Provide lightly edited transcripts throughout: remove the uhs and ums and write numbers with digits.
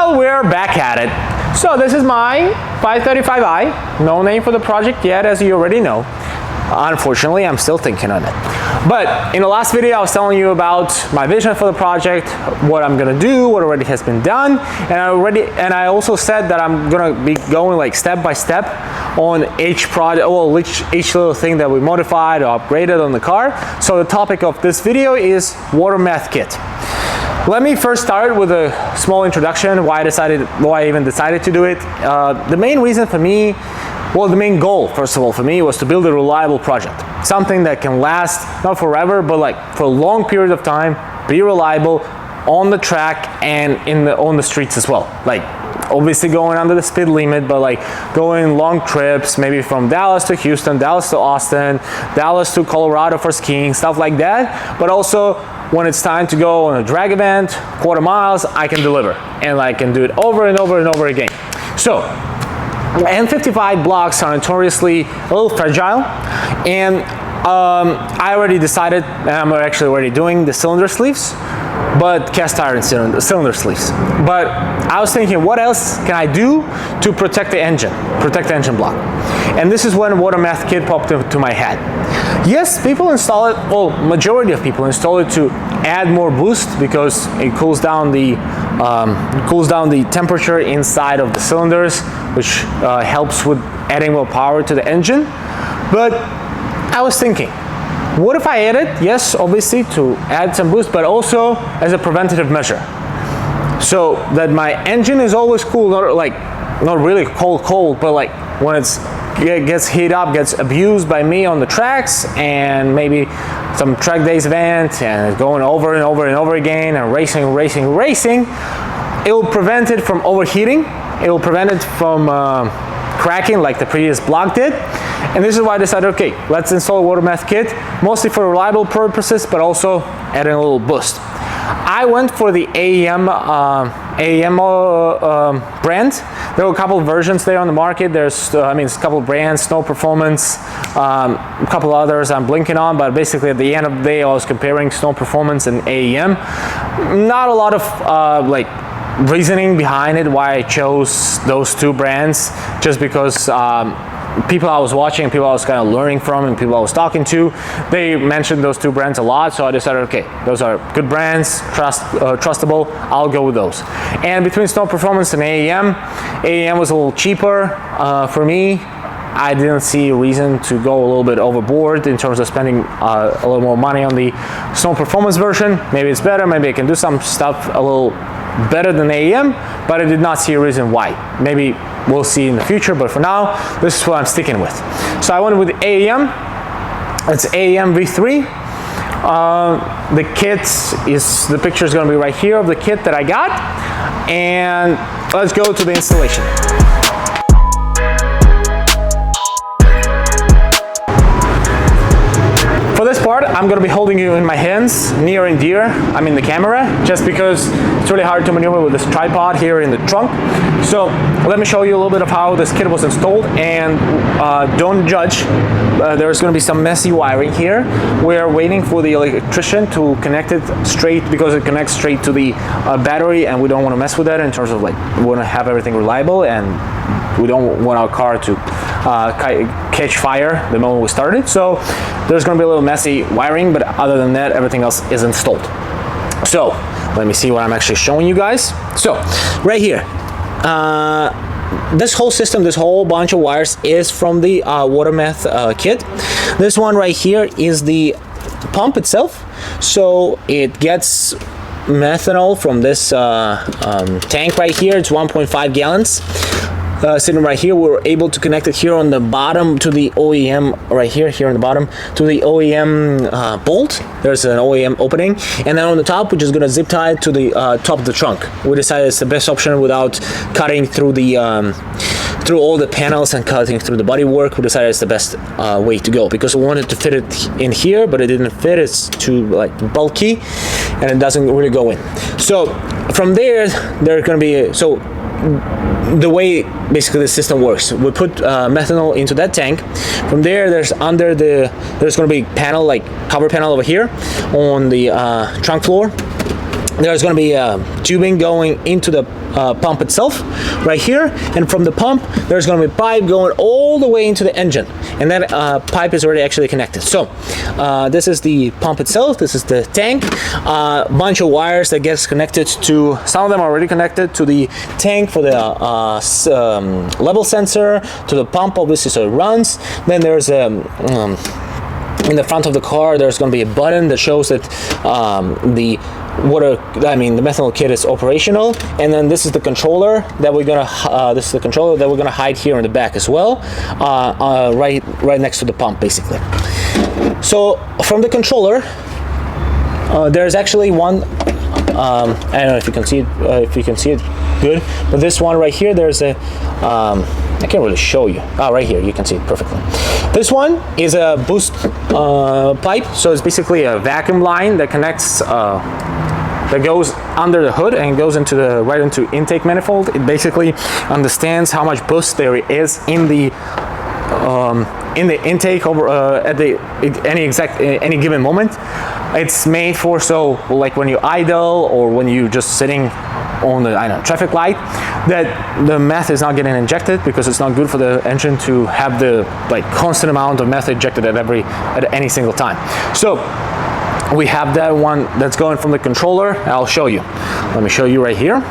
Well, we're back at it. So this is my 535i. No name for the project yet, as you already know. Unfortunately, I'm still thinking on it. But in the last video, I was telling you about my vision for the project, what I'm gonna do, what already has been done, and I also said that I'm gonna be going like step by step on each project, well, each little thing that we modified or upgraded on the car. So the topic of this video is water meth kit. Let me first start with a small introduction, why I even decided to do it. The main reason for me, well, the main goal, first of all, for me was to build a reliable project. Something that can last, not forever, but like for a long period of time, be reliable on the track and on the streets as well. Like obviously going under the speed limit, but like going long trips, maybe from Dallas to Houston, Dallas to Austin, Dallas to Colorado for skiing, stuff like that. But also when it's time to go on a drag event, quarter miles, I can deliver. And I can do it over and over and over again. So, N55 blocks are notoriously a little fragile, and I already decided, and I'm actually already doing the cylinder sleeves, but cast iron cylinder sleeves. But I was thinking, what else can I do to protect the engine block? And this is when water meth kit popped into my head. Yes, people install it, well, majority of people install it to add more boost because it cools down the temperature inside of the cylinders, which helps with adding more power to the engine. But I was thinking, what if I add it? Yes, obviously to add some boost, but also as a preventative measure, so that my engine is always cool, not really cold, but like when it gets heated up, gets abused by me on the tracks, and maybe some track days event, and it's going over and over and over again, and racing, it will prevent it from overheating. It will prevent it from cracking like the previous block did. And this is why I decided, okay, let's install a water meth kit, mostly for reliable purposes, but also adding a little boost. I went for the AEM brand. There were a couple of versions there on the market. There's, a couple of brands, Snow Performance, a couple others I'm blinking on, but basically at the end of the day, I was comparing Snow Performance and AEM. Not a lot of reasoning behind it why I chose those two brands, just because people I was watching, people I was kind of learning from, and people I was talking to, they mentioned those two brands a lot, so I decided, okay, those are good brands, trustable, I'll go with those. And between Snow Performance and AEM was a little cheaper for me. I didn't see a reason to go a little bit overboard in terms of spending a little more money on the Snow Performance version. Maybe it's better, maybe I can do some stuff a little better than AEM, but I did not see a reason why. Maybe we'll see in the future, but for now, this is what I'm sticking with. So I went with AEM. It's AEM V3. The kit the picture is going to be right here of the kit that I got, and let's go to the installation. For this part, I'm going to be holding you in my hands, near and dear. I mean the camera, just because it's really hard to maneuver with this tripod here in the trunk. So let me show you a little bit of how this kit was installed, and don't judge. There's going to be some messy wiring here. We're waiting for the electrician to connect it straight, because it connects straight to the battery, and we don't want to mess with that in terms of we want to have everything reliable, and we don't want our car to catch fire the moment we start it. So there's going to be a little messy wiring, but other than that, everything else is installed. So let me see what I'm actually showing you guys. So right here, this whole system, this whole bunch of wires is from the water meth kit. This one right here is the pump itself. So it gets methanol from this tank right here. It's 1.5 gallons. Sitting right here, we're able to connect it here on the bottom to the OEM, right here on the bottom to the OEM bolt. There's an OEM opening, and then on the top, we're just gonna zip tie it to the top of the trunk. We decided it's the best option without cutting through the through all the panels and cutting through the bodywork. We decided it's the best way to go, because we wanted to fit it in here, but it didn't fit. It's too bulky, and it doesn't really go in. So from there, there's gonna be the way basically the system works, we put methanol into that tank. From there, there's going to be panel, cover panel over here on the trunk floor. there's going to be tubing going into the pump itself right here, and from the pump there's going to be a pipe going all the way into the engine, and that pipe is already actually connected. So this is the pump itself, this is the tank, a bunch of wires that gets connected to, some of them are already connected to the tank for the level sensor, to the pump obviously so it runs. Then there's in the front of the car there's going to be a button that shows that the methanol kit is operational, and then this is the controller that we're gonna hide here in the back as well, right next to the pump basically. So from the controller there's actually one, I don't know if you can see it, good, but this one right here, there's a I can't really show you. Right here, you can see it perfectly. This one is a boost pipe, so it's basically a vacuum line that connects, that goes under the hood and goes into right into intake manifold. It basically understands how much boost there is in the intake over at any given moment. It's made for, so like when you idle or when you're just sitting on the traffic light, that the meth is not getting injected, because it's not good for the engine to have the constant amount of meth injected at any single time. So we have that one that's going from the controller. I'll show you. Let me show you right here.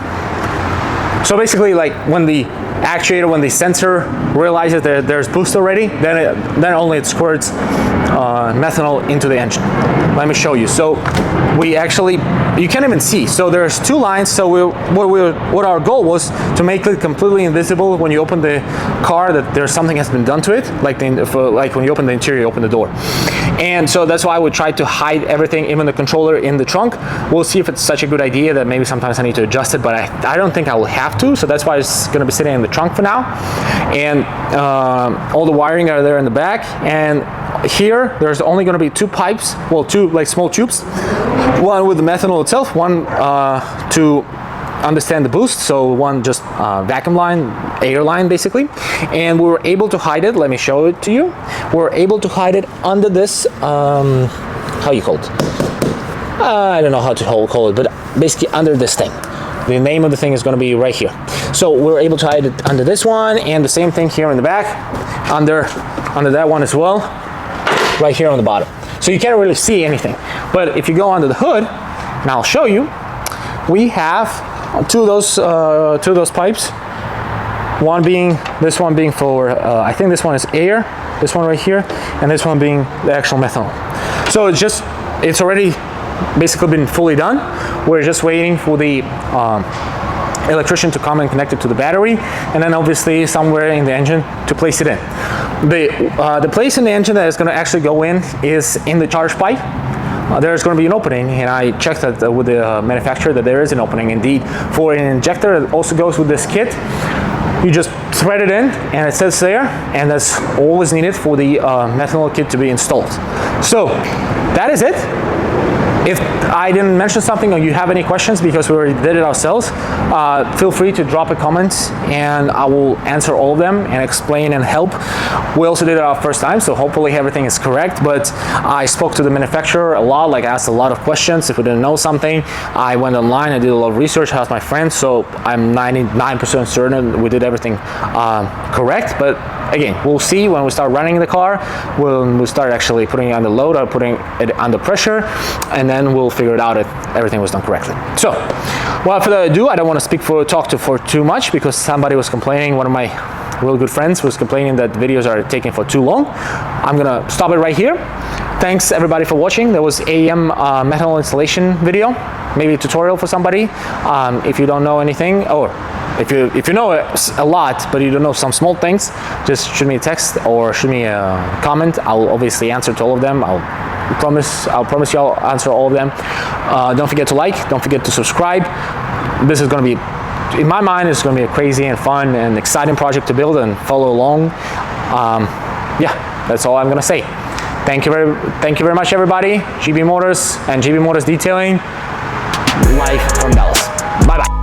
So basically, like when the actuator, when the sensor realizes that there's boost already, then only it squirts methanol into the engine. Let me show you. So we actually, you can't even see. So there's two lines. So what our goal was to make it completely invisible when you open the car, that there's something has been done to it, like when you open the interior, you open the door. And so that's why we tried to hide everything, even the controller, in the trunk. We'll see if it's such a good idea that maybe sometimes I need to adjust it, but I don't think I will have to. So that's why it's going to be sitting in the trunk for now. And all the wiring are there in the back. And here there's only going to be two pipes, well, two small tubes, one with the methanol itself, one to understand the boost, so one just vacuum line, air line basically. And we were able to hide it. Let me show it to you. We're able to hide it under this how you call it, I don't know how to call it, but basically under this thing. The name of the thing is going to be right here. So we're able to hide it under this one, and the same thing here in the back, under that one as well, right here on the bottom. So you can't really see anything. But if you go under the hood, and I'll show you, we have two of those pipes. This one being for I think this one is air, this one right here, and this one being the actual methanol. So it's already basically been fully done. We're just waiting for the electrician to come and connect it to the battery, and then obviously somewhere in the engine to place it in. The place in the engine that is going to actually go in is in the charge pipe. There's going to be an opening, and I checked that with the manufacturer that there is an opening indeed for an injector. It also goes with this kit. You just thread it in, and it says there, and that's all is needed for the methanol kit to be installed. So that is it. If I didn't mention something or you have any questions, because we already did it ourselves, feel free to drop a comment and I will answer all of them and explain and help. We also did it our first time, so hopefully everything is correct, but I spoke to the manufacturer a lot, asked a lot of questions. If we didn't know something, I went online, I did a lot of research, asked my friends, so I'm 99% certain we did everything correct. But again, we'll see when we start running the car, when we start actually putting it on the load or putting it under pressure, and then we'll figure it out if everything was done correctly. So, without further ado, I don't want to talk for too much, because somebody was complaining, one of my real good friends was complaining that videos are taking for too long. I'm gonna stop it right here. Thanks everybody for watching. There was AEM methanol installation video, maybe a tutorial for somebody. If you don't know anything, or if you know a lot but you don't know some small things, just shoot me a text or shoot me a comment. I'll obviously answer to all of them. I'll promise you I'll answer all of them. Don't forget to like, don't forget to subscribe. This is going to be, in my mind, it's going to be a crazy and fun and exciting project to build and follow along. Yeah, that's all I'm going to say. Thank you very much, everybody. GB Motors and GB Motors Detailing, live from Dallas. Bye bye.